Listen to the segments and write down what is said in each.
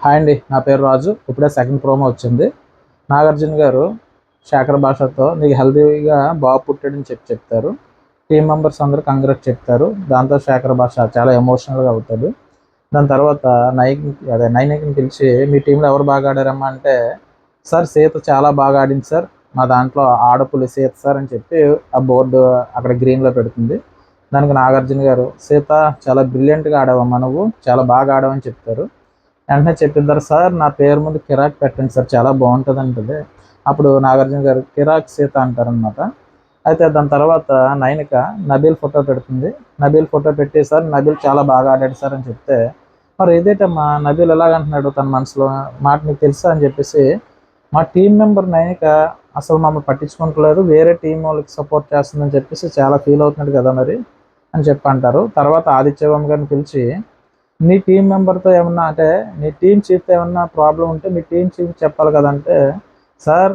Hi అండి, నా పేరు రాజు. ఇప్పుడే సెకండ్ ప్రోమో వచ్చింది. నాగార్జున గారు శేఖర్ భాషతో నీకు హెల్తీగా బాబు పుట్టాడని చెప్తారు. టీం మెంబర్స్ అందరూ కంగ్రాట్ చెప్తారు. దాంతో శేఖర్ భాష చాలా ఎమోషనల్గా అవుతాడు. దాని తర్వాత నైనికిని పిలిచి మీ టీంలో ఎవరు బాగా ఆడారమ్మా అంటే, సార్ సీత చాలా బాగా ఆడింది సార్, మా దాంట్లో ఆడపులి సీత సార్ అని చెప్పి ఆ బోర్డు అక్కడ గ్రీన్లో పెడుతుంది. దానికి నాగార్జున గారు సీత చాలా బ్రిలియంట్గా ఆడావమ్మా, నువ్వు చాలా బాగా ఆడావని చెప్తారు. వెంటనే చెప్పిద్దరు, సార్ నా పేరు ముందు కిరాక్ పెట్టండి సార్, చాలా బాగుంటుంది అంటుంది. అప్పుడు నాగార్జున గారు కిరాక్ సీత అంటారనమాట. అయితే దాని తర్వాత నైనిక నబీల్ ఫోటో పెడుతుంది. నబీల్ ఫోటో పెట్టి సార్ నబీల్ చాలా బాగా ఆడాడు సార్ అని చెప్తే, మరి ఇదేటమ్మా నబీల్ ఎలాగంటున్నాడు తన మనసులో మాట నీకు తెలుసా అని చెప్పేసి, మా టీం మెంబర్ నైనిక అసలు మమ్మల్ని పట్టించుకుంటలేదు, వేరే టీం వాళ్ళకి సపోర్ట్ చేస్తుందని చెప్పేసి చాలా ఫీల్ అవుతున్నాడు కదా మరి అని చెప్పి అంటారు. తర్వాత ఆదిత్యవర్మ గారిని పిలిచి, నీ టీం మెంబర్తో ఏమన్నా అంటే నీ టీం చీఫ్తో ఏమన్నా ప్రాబ్లం ఉంటే మీ టీం చీఫ్ చెప్పాలి కదంటే, సార్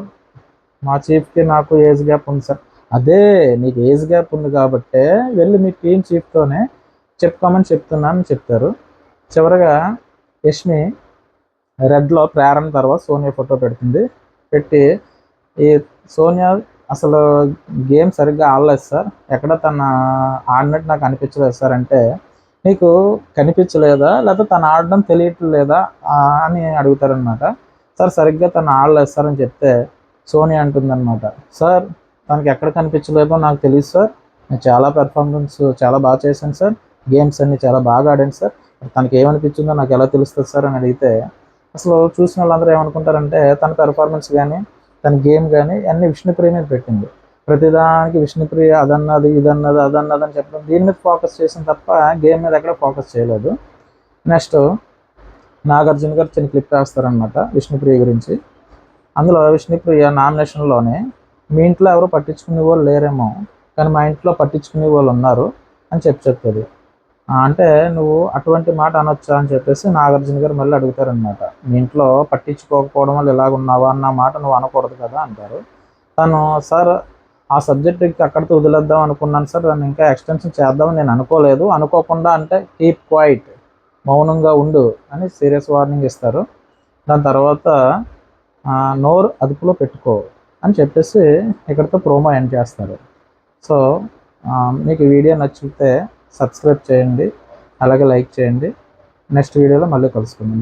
మా చీఫ్కి నాకు ఏజ్ గ్యాప్ ఉంది సార్. అదే నీకు ఏజ్ గ్యాప్ ఉంది కాబట్టే వెళ్ళి మీ టీం చీఫ్తోనే చెప్పుకోమని చెప్తున్నానని చెప్తారు. చివరగా యష్మి రెడ్లో ప్రేరణ తర్వాత సోనియా ఫోటో పెడుతుంది. పెట్టి ఈ సోనియా అసలు గేమ్ సరిగ్గా ఆడలేదు సార్, ఎక్కడ తన ఆడినట్టు నాకు అనిపించలేదు సార్ అంటే, నీకు కనిపించలేదా లేకపోతే తను ఆడడం తెలియట్లేదా అని అడుగుతారనమాట. సార్ సరిగ్గా తను ఆడలేదు సార్ అని చెప్తే సోనియా అంటుందన్నమాట, సార్ తనకి ఎక్కడ కనిపించలేదో నాకు తెలియదు సార్, నేను చాలా పెర్ఫార్మెన్స్ చాలా బాగా చేశాను సార్, గేమ్స్ అన్ని చాలా బాగా ఆడాను సార్, తనకి ఏమనిపించిందో నాకు ఎలా తెలుస్తుంది సార్ అని అడిగితే, అసలు చూసిన వాళ్ళందరూ ఏమనుకుంటారంటే తన పెర్ఫార్మెన్స్ కానీ తన గేమ్ కానీ అన్ని విష్ణుప్రియ మీద పెట్టింది. ప్రతిదానికి విష్ణుప్రియ అదన్నది ఇదన్నది అదన్నది అని చెప్పడం, దీని మీద ఫోకస్ చేసిన తప్ప గేమ్ మీద ఎక్కడ ఫోకస్ చేయలేదు. నెక్స్ట్ నాగార్జున గారు చిన్న క్లిప్ వేస్తారనమాట విష్ణుప్రియ గురించి. అందులో విష్ణుప్రియ నామినేషన్లోనే మీ ఇంట్లో ఎవరు పట్టించుకునే వాళ్ళు లేరేమో కానీ మా ఇంట్లో పట్టించుకునే వాళ్ళు ఉన్నారు అని చెప్తుంది. అంటే నువ్వు అటువంటి మాట అనొచ్చా అని చెప్పేసి నాగార్జున గారు మళ్ళీ అడుగుతారనమాట. మీ ఇంట్లో పట్టించుకోకపోవడం వల్ల ఇలాగున్నావా అన్న మాట నువ్వు అనకూడదు కదా అంటారు. తను, సార్ ఆ సబ్జెక్ట్ అక్కడితో వదిలేద్దాం అనుకున్నాను సార్, దాన్ని ఇంకా ఎక్స్టెన్షన్ చేద్దామని నేను అనుకోలేదు, అనుకోకుండా అంటే కీప్ క్వైట్ మౌనంగా ఉండు అని సీరియస్ వార్నింగ్ ఇస్తారు. దాని తర్వాత నోరు అదుపులో పెట్టుకో అని చెప్పేసి ఇక్కడితో ప్రోమో ఎండ్ చేస్తారు. సో మీకు వీడియో నచ్చితే సబ్స్క్రైబ్ చేయండి, అలాగే లైక్ చేయండి. నెక్స్ట్ వీడియోలో మళ్ళీ కలుసుకుందాం.